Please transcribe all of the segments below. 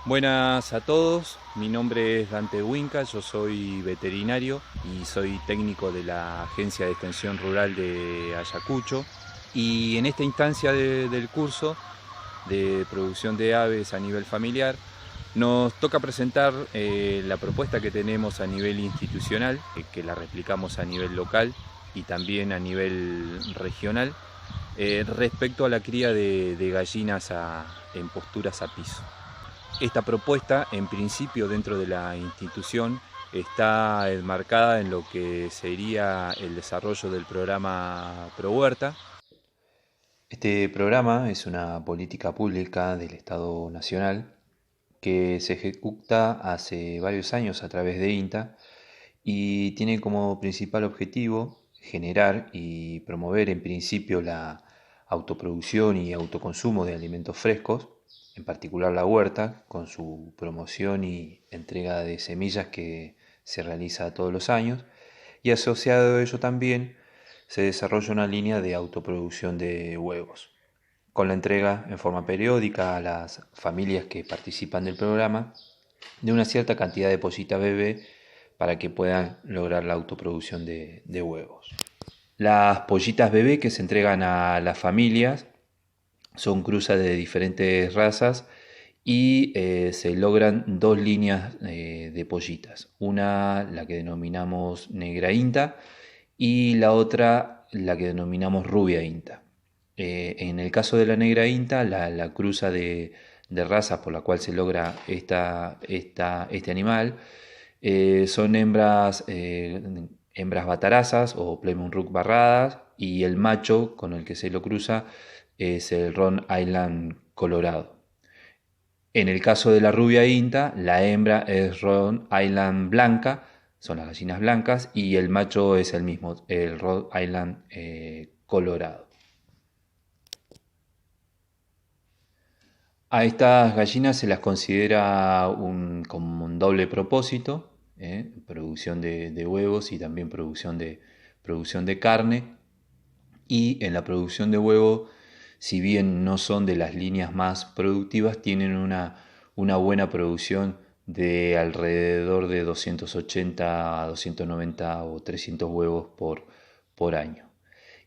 Buenas a todos, mi nombre es Dante Huinca, yo soy veterinario y soy técnico de la Agencia de Extensión Rural de Ayacucho. Y en esta instancia del curso de producción de aves a nivel familiar, nos toca presentar la propuesta que tenemos a nivel institucional, que la replicamos a nivel local y también a nivel regional, respecto a la cría de gallinas en posturas a piso. Esta propuesta, en principio, dentro de la institución, está enmarcada en lo que sería el desarrollo del programa Pro Huerta. Este programa es una política pública del Estado Nacional que se ejecuta hace varios años a través de INTA y tiene como principal objetivo generar y promover en principio la autoproducción y autoconsumo de alimentos frescos, en particular la huerta, con su promoción y entrega de semillas que se realiza todos los años, y asociado a ello también se desarrolla una línea de autoproducción de huevos, con la entrega en forma periódica a las familias que participan del programa de una cierta cantidad de pollitas bebé para que puedan lograr la autoproducción de huevos. Las pollitas bebé que se entregan a las familias son cruzas de diferentes razas y se logran dos líneas de pollitas. Una, la que denominamos negra INTA, y la otra, la que denominamos rubia INTA. En el caso de la negra INTA, la cruza de razas por la cual se logra este animal son hembras batarazas o Plymouth Rock barradas, y el macho con el que se lo cruza es el Rhode Island colorado. En el caso de la rubia INTA, la hembra es Rhode Island blanca, son las gallinas blancas, y el macho es el mismo, el Rhode Island colorado. A estas gallinas se las considera como un doble propósito, producción de huevos y también producción de carne. Y en la producción de huevo, si bien no son de las líneas más productivas, tienen una buena producción de alrededor de 280 a 290 o 300 huevos por año.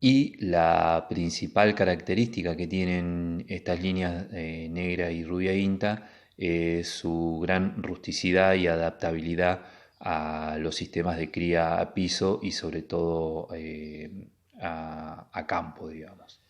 Y la principal característica que tienen estas líneas negra y rubia INTA es su gran rusticidad y adaptabilidad a los sistemas de cría a piso y sobre todo a campo, digamos.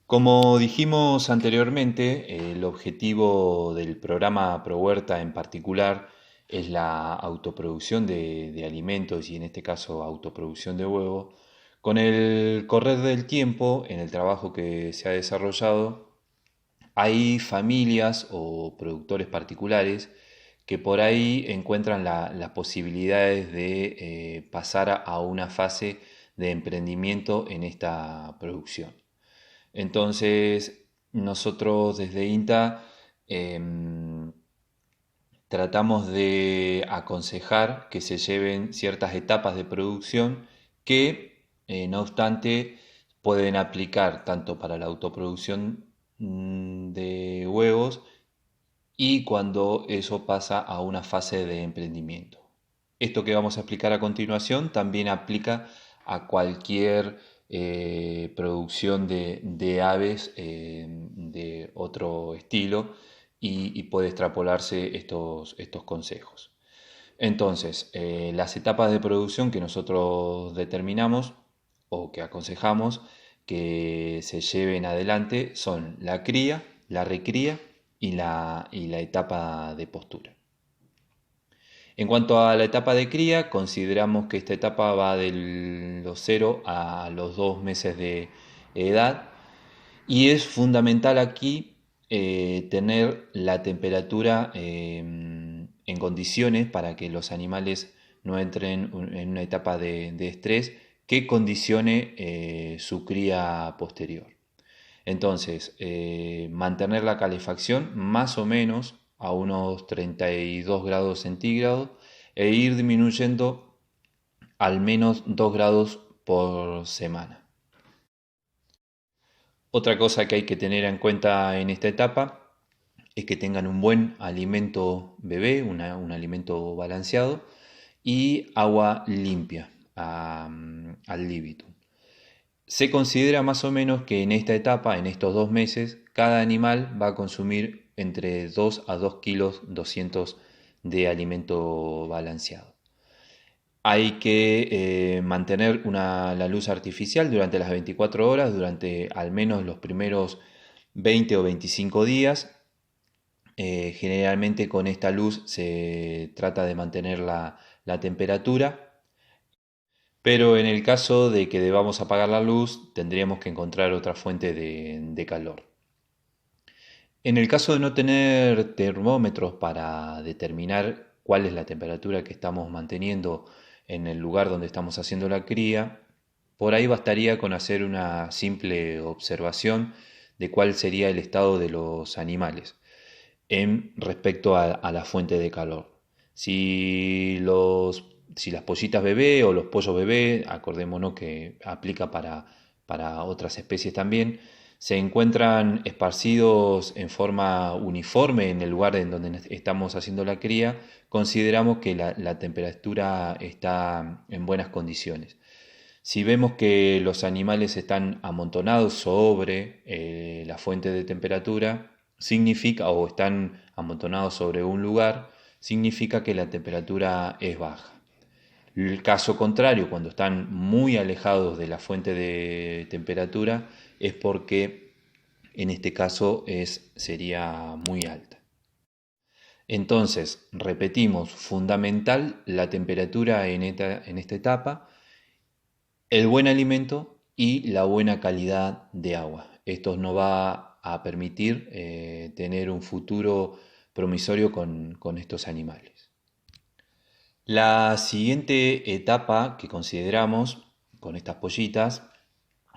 Como dijimos anteriormente, el objetivo del programa ProHuerta en particular es la autoproducción de alimentos y en este caso autoproducción de huevos. Con el correr del tiempo, en el trabajo que se ha desarrollado, hay familias o productores particulares que por ahí encuentran las posibilidades de pasar a una fase de emprendimiento en esta producción. Entonces, nosotros desde INTA tratamos de aconsejar que se lleven ciertas etapas de producción que, no obstante, pueden aplicar tanto para la autoproducción de huevos y cuando eso pasa a una fase de emprendimiento. Esto que vamos a explicar a continuación también aplica a cualquier producción de aves de otro estilo y puede extrapolarse estos consejos. Entonces, las etapas de producción que nosotros determinamos o que aconsejamos que se lleven adelante son la cría, la recría y la etapa de postura. En cuanto a la etapa de cría, consideramos que esta etapa va de los 0 a los 2 meses de edad y es fundamental aquí tener la temperatura en condiciones para que los animales no entren en una etapa de estrés que condicione su cría posterior. Entonces, mantener la calefacción más o menos a unos 32 grados centígrados e ir disminuyendo al menos 2 grados por semana. Otra cosa que hay que tener en cuenta en esta etapa es que tengan un buen alimento bebé, un alimento balanceado y agua limpia al libitum. Se considera más o menos que en esta etapa, en estos 2 meses, cada animal va a consumir entre 2 a 2 kilos 200 de alimento balanceado. Hay que mantener la luz artificial durante las 24 horas, durante al menos los primeros 20 o 25 días. Generalmente con esta luz se trata de mantener la temperatura, pero en el caso de que debamos apagar la luz, tendríamos que encontrar otra fuente de calor. En el caso de no tener termómetros para determinar cuál es la temperatura que estamos manteniendo en el lugar donde estamos haciendo la cría, por ahí bastaría con hacer una simple observación de cuál sería el estado de los animales en respecto a la fuente de calor. Si las pollitas bebé o los pollos bebé, acordémonos que aplica para otras especies también, se encuentran esparcidos en forma uniforme en el lugar en donde estamos haciendo la cría, consideramos que la temperatura está en buenas condiciones. Si vemos que los animales están amontonados sobre la fuente de temperatura, significa, o están amontonados sobre un lugar, significa que la temperatura es baja. El caso contrario, cuando están muy alejados de la fuente de temperatura, es porque en este caso sería muy alta. Entonces, repetimos, fundamental la temperatura en esta etapa, el buen alimento y la buena calidad de agua. Esto nos va a permitir tener un futuro promisorio con estos animales. La siguiente etapa que consideramos con estas pollitas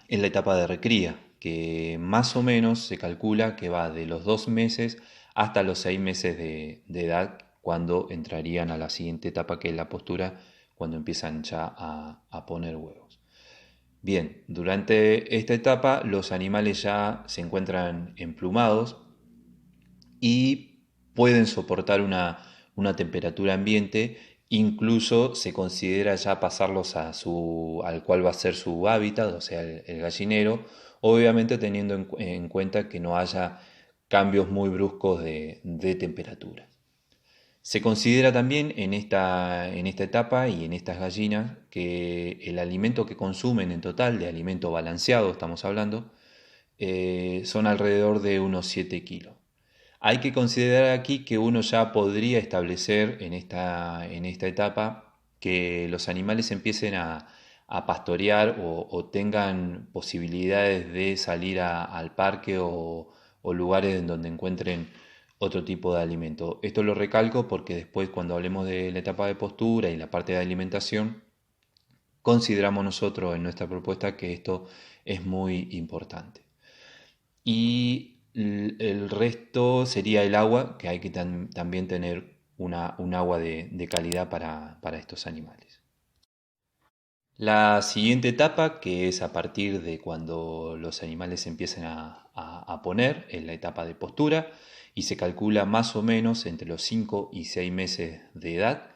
es la etapa de recría, que más o menos se calcula que va de los 2 meses hasta los 6 meses de edad, cuando entrarían a la siguiente etapa, que es la postura, cuando empiezan ya a poner huevos. Bien, durante esta etapa los animales ya se encuentran emplumados y pueden soportar una temperatura ambiente, incluso se considera ya pasarlos al cual va a ser su hábitat, o sea, el gallinero, obviamente teniendo en cuenta que no haya cambios muy bruscos de temperatura. Se considera también en esta etapa y en estas gallinas que el alimento que consumen en total, de alimento balanceado estamos hablando, son alrededor de unos 7 kilos. Hay que considerar aquí que uno ya podría establecer en esta etapa que los animales empiecen a pastorear o tengan posibilidades de salir al parque o lugares en donde encuentren otro tipo de alimento. Esto lo recalco porque después, cuando hablemos de la etapa de postura y la parte de alimentación, consideramos nosotros en nuestra propuesta que esto es muy importante. Y el resto sería el agua, que hay que también tener un agua de calidad para estos animales. La siguiente etapa, que es a partir de cuando los animales empiezan a poner, es la etapa de postura, y se calcula más o menos entre los 5 y 6 meses de edad.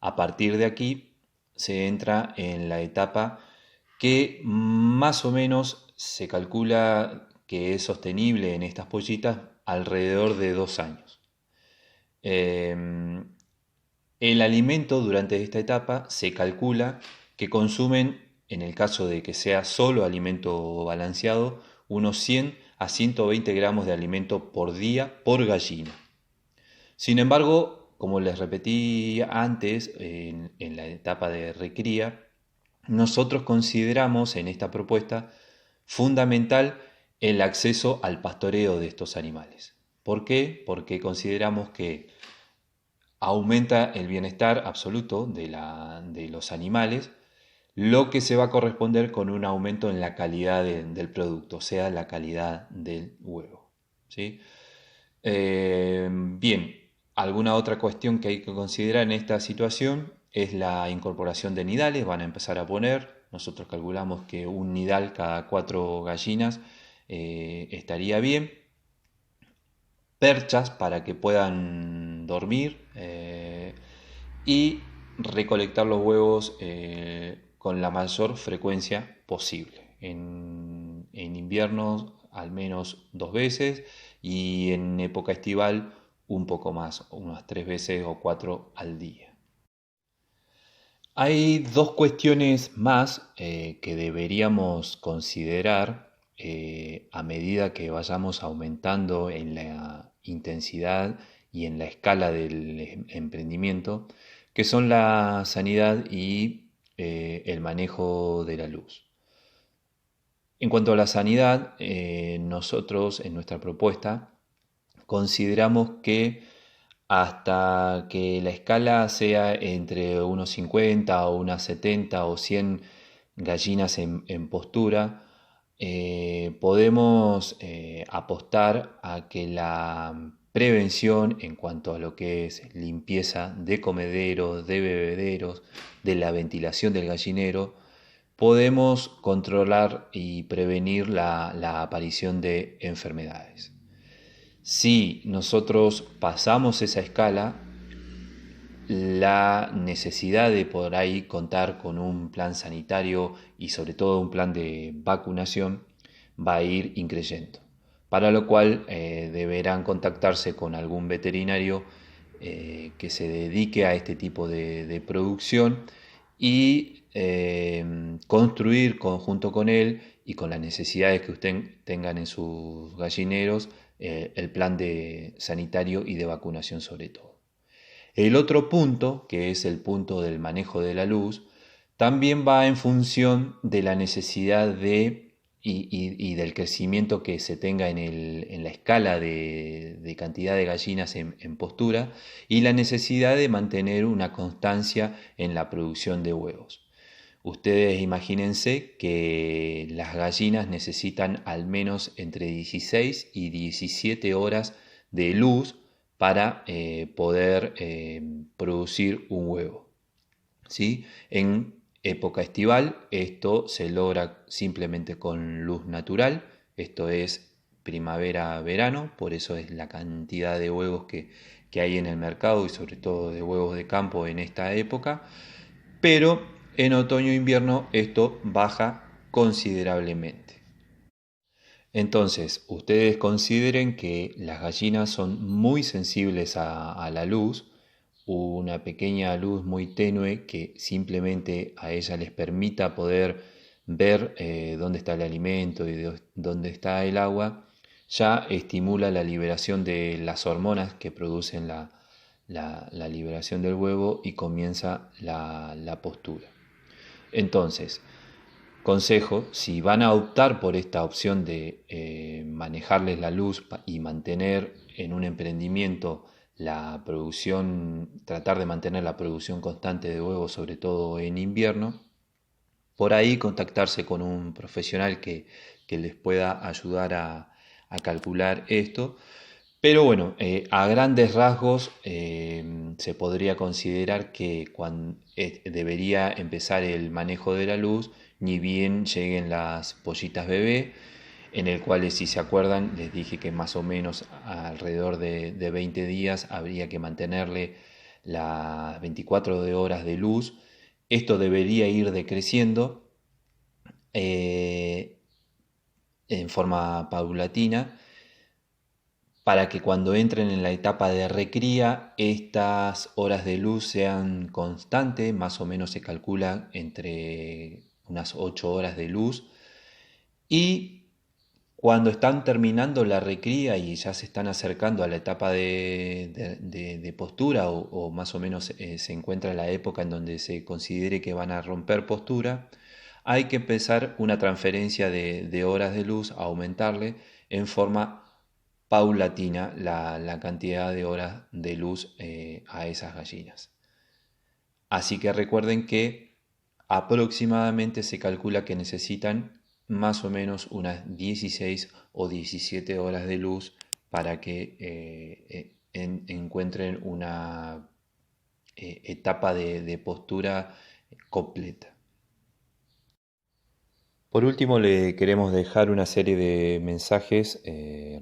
A partir de aquí se entra en la etapa que más o menos se calcula que es sostenible en estas pollitas alrededor de 2 años. El alimento durante esta etapa se calcula que consumen, en el caso de que sea solo alimento balanceado, unos 100 a 120 gramos de alimento por día por gallina. Sin embargo, como les repetí antes, en la etapa de recría, nosotros consideramos en esta propuesta fundamental el acceso al pastoreo de estos animales. ¿Por qué? Porque consideramos que aumenta el bienestar absoluto de los animales, lo que se va a corresponder con un aumento en la calidad del producto, o sea, la calidad del huevo. ¿Sí? Bien, alguna otra cuestión que hay que considerar en esta situación es la incorporación de nidales. Van a empezar a poner, nosotros calculamos que un nidal cada 4 gallinas estaría bien. perchas para que puedan dormir y recolectar los huevos con la mayor frecuencia posible. En invierno al menos 2 veces y en época estival un poco más, unas 3 veces o 4 al día. Hay dos cuestiones más que deberíamos considerar a medida que vayamos aumentando en la intensidad y en la escala del emprendimiento, que son la sanidad y el manejo de la luz. En cuanto a la sanidad, nosotros en nuestra propuesta consideramos que hasta que la escala sea entre unos 50 o unas 70 o 100 gallinas en postura, podemos apostar a que la prevención en cuanto a lo que es limpieza de comederos, de bebederos, de la ventilación del gallinero, podemos controlar y prevenir la aparición de enfermedades. Si nosotros pasamos esa escala, la necesidad de por ahí contar con un plan sanitario y sobre todo un plan de vacunación va a ir increyendo, para lo cual deberán contactarse con algún veterinario que se dedique a este tipo de producción y construir conjunto con él y con las necesidades que usted tengan en sus gallineros el plan de sanitario y de vacunación sobre todo. El otro punto, que es el punto del manejo de la luz, también va en función de la necesidad y del crecimiento que se tenga en la escala de cantidad de gallinas en postura y la necesidad de mantener una constancia en la producción de huevos. Ustedes imagínense que las gallinas necesitan al menos entre 16 y 17 horas de luz para poder producir un huevo. ¿Sí? En época estival esto se logra simplemente con luz natural, esto es primavera-verano, por eso es la cantidad de huevos que hay en el mercado y sobre todo de huevos de campo en esta época, pero en otoño e invierno esto baja considerablemente. Entonces, ustedes consideren que las gallinas son muy sensibles a la luz, una pequeña luz muy tenue que simplemente a ella les permita poder ver dónde está el alimento y dónde está el agua, ya estimula la liberación de las hormonas que producen la liberación del huevo y comienza la postura. Entonces, consejo, si van a optar por esta opción de manejarles la luz y mantener en un emprendimiento la producción, tratar de mantener la producción constante de huevos, sobre todo en invierno, por ahí contactarse con un profesional que les pueda ayudar a calcular esto. Pero bueno, a grandes rasgos se podría considerar que debería empezar el manejo de la luz ni bien lleguen las pollitas bebé, en el cual, si se acuerdan, les dije que más o menos alrededor de 20 días habría que mantenerle las 24 horas de luz. Esto debería ir decreciendo eh, en forma paulatina para que cuando entren en la etapa de recría estas horas de luz sean constantes, más o menos se calcula entre unas 8 horas de luz, y cuando están terminando la recría y ya se están acercando a la etapa de postura o más o menos se encuentra la época en donde se considere que van a romper postura, hay que empezar una transferencia de horas de luz, a aumentarle en forma paulatina la cantidad de horas de luz a esas gallinas. Así que recuerden que aproximadamente se calcula que necesitan más o menos unas 16 o 17 horas de luz para que encuentren una etapa de postura completa. Por último, le queremos dejar una serie de mensajes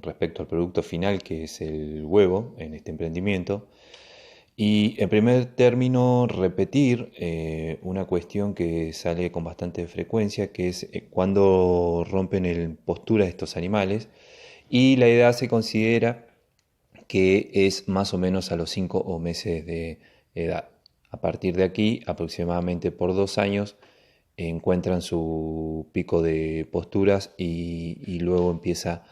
respecto al producto final, que es el huevo en este emprendimiento. Y en primer término, repetir una cuestión que sale con bastante frecuencia, que es cuando rompen en postura estos animales. Y la edad se considera que es más o menos a los 5 o meses de edad. A partir de aquí, aproximadamente por 2 años, encuentran su pico de posturas y luego empieza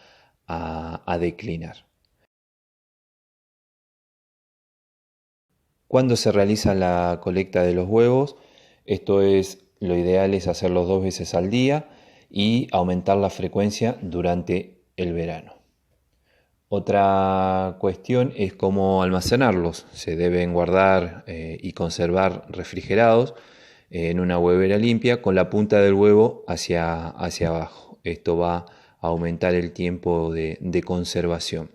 a declinar. Cuando se realiza la colecta de los huevos, esto es, lo ideal es hacerlo 2 veces al día y aumentar la frecuencia durante el verano. Otra cuestión es cómo almacenarlos. Se deben guardar y conservar refrigerados en una huevera limpia con la punta del huevo hacia abajo. Esto va a aumentar el tiempo de conservación.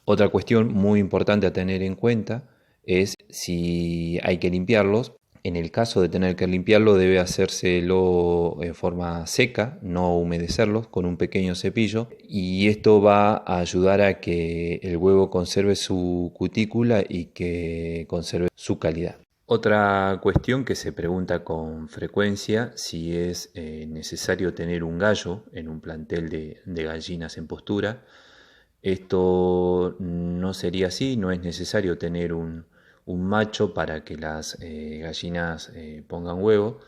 Otra cuestión muy importante a tener en cuenta es si hay que limpiarlos. En el caso de tener que limpiarlo, debe hacérselo en forma seca, no humedecerlos con un pequeño cepillo, y esto va a ayudar a que el huevo conserve su cutícula y que conserve su calidad. Otra cuestión que se pregunta con frecuencia si es necesario tener un gallo en un plantel de gallinas en postura. Esto no sería así, no es necesario tener un macho para que las gallinas pongan huevo.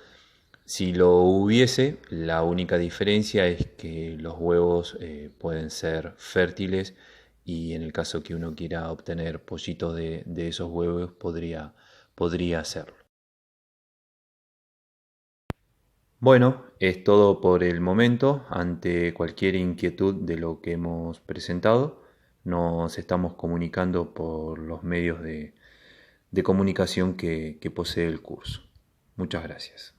Si lo hubiese, la única diferencia es que los huevos pueden ser fértiles y en el caso que uno quiera obtener pollitos de esos huevos podría hacerlo. Bueno, es todo por el momento. Ante cualquier inquietud de lo que hemos presentado, nos estamos comunicando por los medios de comunicación que posee el curso. Muchas gracias.